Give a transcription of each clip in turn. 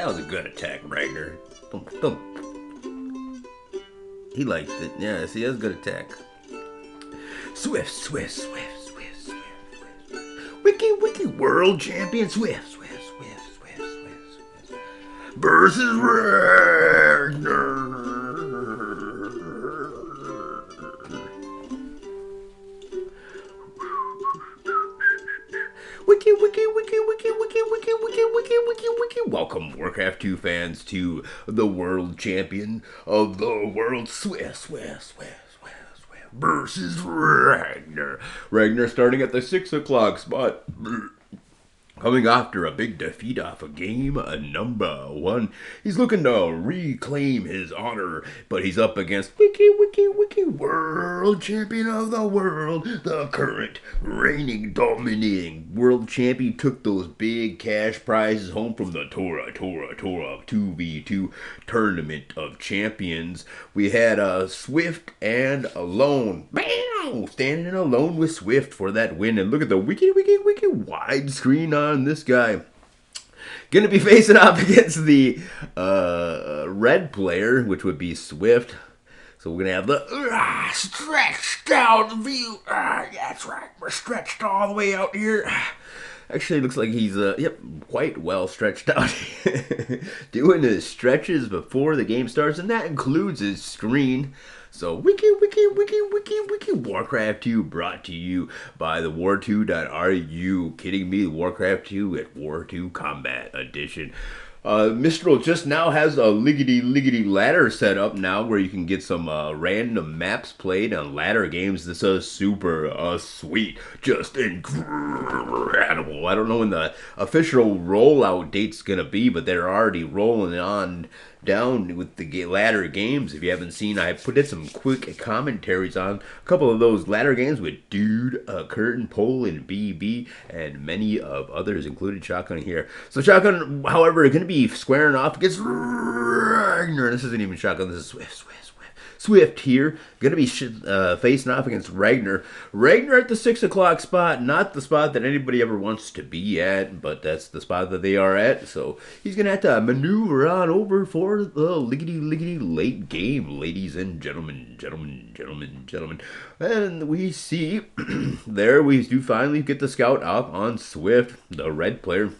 That was a good attack, Ragner. Don't. He liked it. Yeah, see, that was a good attack. Swift, Swift, Swift, Swift, Swift, Swift. Wiki, world champion Swift, Swift, Swift, Swift, Swift, Swift. Versus Ragner. Wiki. Welcome, Warcraft 2 fans, to the world champion of the world, Swift versus Ragnar. Ragnar starting at the 6 o'clock spot. Coming after a big defeat off of game number 1. He's looking to reclaim his honor, but he's up against Wiki, world champion of the world, the current reigning, dominating world champion. Took those big cash prizes home from the Torah 2v2 tournament of champions. We had Swift and Alone. Bam! Standing alone with Swift for that win. And look at the wiki widescreen on this guy. Gonna be facing off against the red player, which would be Swift. So we're gonna have the stretched out view. That's right, we're stretched all the way out here. Actually, looks like he's quite well stretched out. Doing his stretches before the game starts, and that includes his screen. So, wiki, Warcraft 2 brought to you by the War2.ru. Kidding me? Warcraft 2 at War 2 Combat Edition. Mistral just now has a liggity ladder set up now where you can get some random maps played on ladder games. This is super sweet, just incredible. I don't know when the official rollout date's gonna be, but they're already rolling on down with the ladder games. If you haven't seen, I put some quick commentaries on a couple of those ladder games with Dude, Curtain Pole, and BB, and many of others, including Shotgun here. So Shotgun, however, is going to be squaring off against Ragnar. This isn't even Shotgun, this is Swift here, going to be facing off against Ragnar. Ragnar at the 6 o'clock spot, not the spot that anybody ever wants to be at, but that's the spot that they are at. So he's going to have to maneuver on over for the liggity late game, ladies and gentlemen. And we see there we do finally get the scout up on Swift, the red player.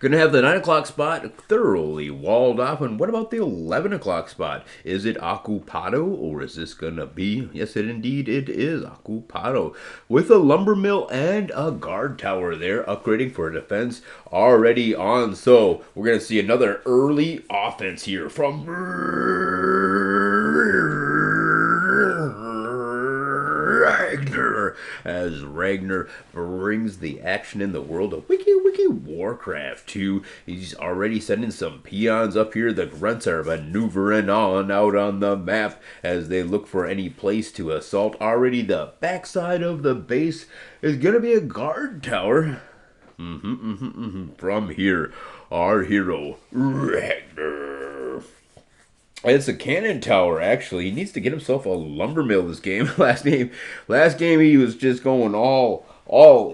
Gonna have the 9 o'clock spot thoroughly walled off. And what about the 11 o'clock spot? Is it Occupado, or is this gonna be? Yes, it is Occupado. With a lumber mill and a guard tower there, upgrading for defense already on. So we're gonna see another early offense here from Ragnar, as Ragnar brings the action in the world of wiki Warcraft 2. He's already sending some peons up here. The grunts are maneuvering on out on the map as they look for any place to assault. Already the backside of the base is going to be a guard tower. From here, our hero, Ragnar. It's a cannon tower, actually. He needs to get himself a lumber mill this game. Last game he was just going all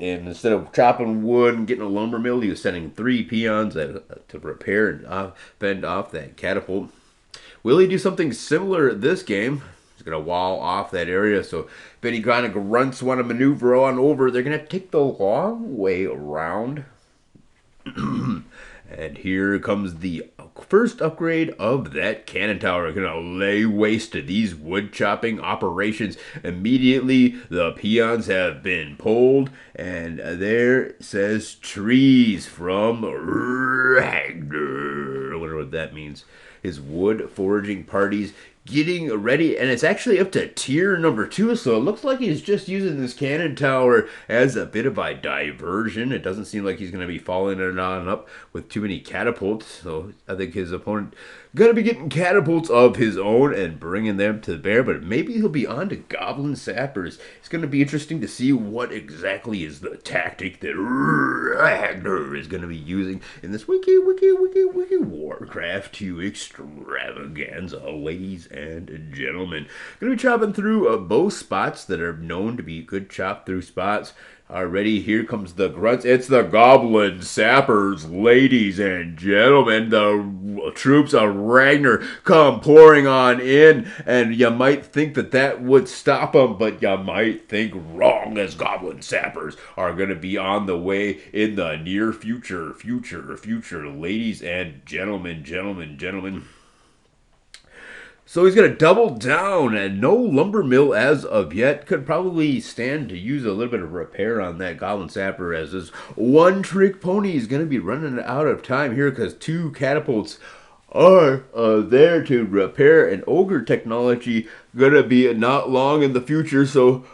in. Instead of chopping wood and getting a lumber mill, he was sending 3 peons to repair and fend off that catapult. Will he do something similar this game? He's going to wall off that area, so if any kind of grunts want to maneuver on over, they're going to take the long way around. And here comes the first upgrade of that cannon tower. Going to lay waste to these wood chopping operations. Immediately, the peons have been pulled. And there says trees from Ragnar. I wonder what that means. His wood foraging parties getting ready, and it's actually up to tier number 2, so it looks like he's just using this cannon tower as a bit of a diversion. It doesn't seem like he's going to be following it on up with too many catapults, so I think his opponent going to be getting catapults of his own and bringing them to bear, but maybe he'll be on to goblin sappers. It's going to be interesting to see what exactly is the tactic that Ragnar is going to be using in this wiki Warcraft 2 extravaganza, ladies and gentlemen. Gonna be chopping through both spots that are known to be good chop through spots. Already, here comes the grunts. It's the Goblin Sappers, ladies and gentlemen. The troops of Ragnar come pouring on in, and you might think that that would stop them, but you might think wrong, as Goblin Sappers are going to be on the way in the near future, ladies and gentlemen. So he's going to double down, and no lumber mill as of yet. Could probably stand to use a little bit of repair on that Goblin Sapper, as this one-trick pony is going to be running out of time here because 2 catapults are there to repair an ogre technology. Going to be not long in the future, so...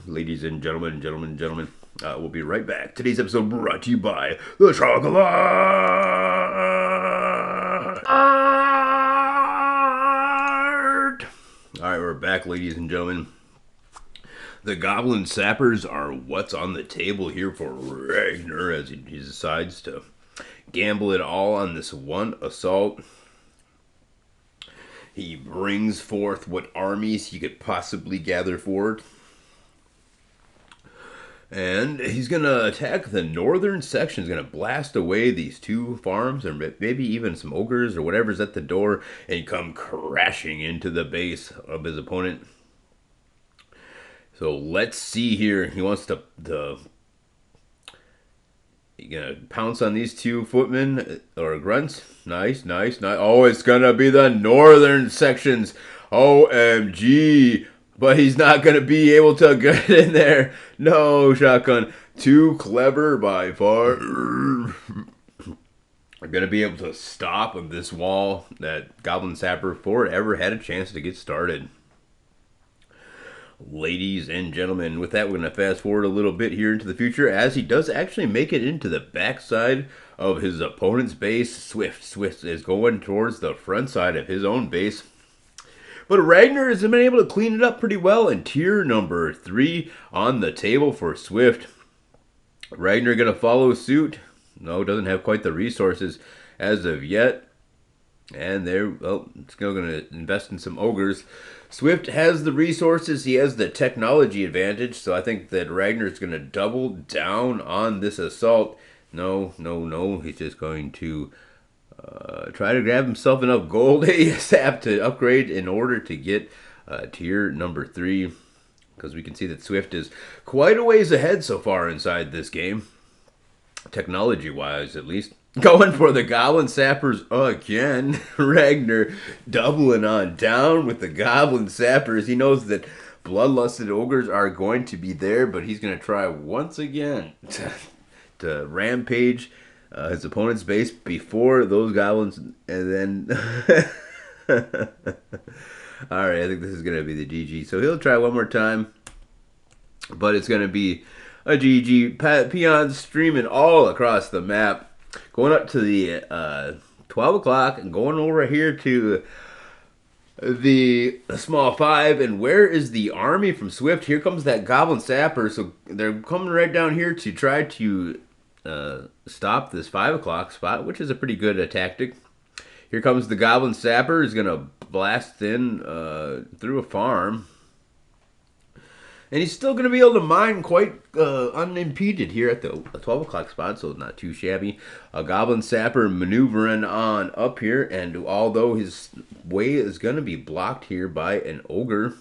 Ladies and gentlemen. We'll be right back. Today's episode brought to you by the Chocolate. All right, we're back, ladies and gentlemen. The Goblin Sappers are what's on the table here for Ragnar as he decides to gamble it all on this one assault. He brings forth what armies he could possibly gather forward. And he's going to attack the northern section. He's going to blast away these 2 farms, or maybe even some ogres or whatever's at the door, and come crashing into the base of his opponent. So let's see here. He wants to he's going to pounce on these 2 footmen or grunts. Nice. Oh, it's going to be the northern sections. OMG. But he's not going to be able to get in there. No, shotgun. Too clever by far. I'm going to be able to stop this wall that Goblin Sapper before it ever had a chance to get started. Ladies and gentlemen, with that, we're going to fast forward a little bit here into the future as he does actually make it into the backside of his opponent's base. Swift is going towards the front side of his own base. But Ragnar has been able to clean it up pretty well, and tier number 3 on the table for Swift. Ragnar going to follow suit. No, doesn't have quite the resources as of yet. And still going to invest in some ogres. Swift has the resources. He has the technology advantage. So I think that Ragnar is going to double down on this assault. No. He's just going to... try to grab himself enough gold ASAP to upgrade in order to get tier number 3. Because we can see that Swift is quite a ways ahead so far inside this game. Technology-wise, at least. Going for the Goblin Sappers again. Ragnar doubling on down with the Goblin Sappers. He knows that bloodlusted ogres are going to be there, but he's going to try once again to rampage his opponent's base before those goblins, and then alright, I think this is going to be the GG. So he'll try one more time, but it's going to be a GG. Peons streaming all across the map, going up to the 12 o'clock and going over here to the small 5. And where is the army from Swift? Here comes that Goblin Sapper. So they're coming right down here to try to stop this 5 o'clock spot, which is a pretty good tactic. Here comes the Goblin Sapper. He's going to blast in through a farm. And he's still going to be able to mine quite unimpeded here at the 12 o'clock spot, so it's not too shabby. A Goblin Sapper maneuvering on up here, and although his way is going to be blocked here by an ogre,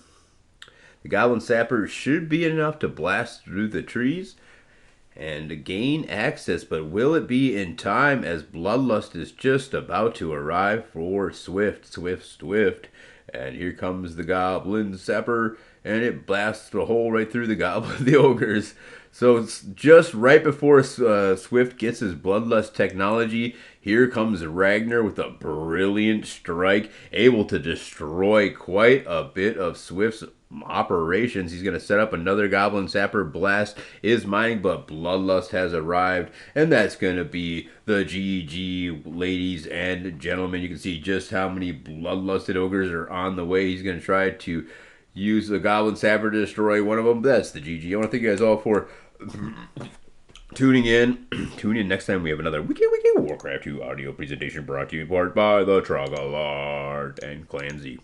the Goblin Sapper should be enough to blast through the trees and gain access, but will it be in time, as Bloodlust is just about to arrive for Swift. And here comes the Goblin Sapper, and it blasts a hole right through the ogres. So it's just right before Swift gets his Bloodlust technology. Here comes Ragnar with a brilliant strike, able to destroy quite a bit of Swift's operations. He's going to set up another Goblin Sapper blast. Is mining, but Bloodlust has arrived, and that's going to be the GG, ladies and gentlemen. You can see just how many Bloodlusted ogres are on the way. He's going to try to use the Goblin Sapper to destroy one of them. That's the GG. I want to thank you guys all for tuning in. Tune in next time. We have another Wiki Warcraft 2 audio presentation brought to you in part by the Trogglart and Clancy.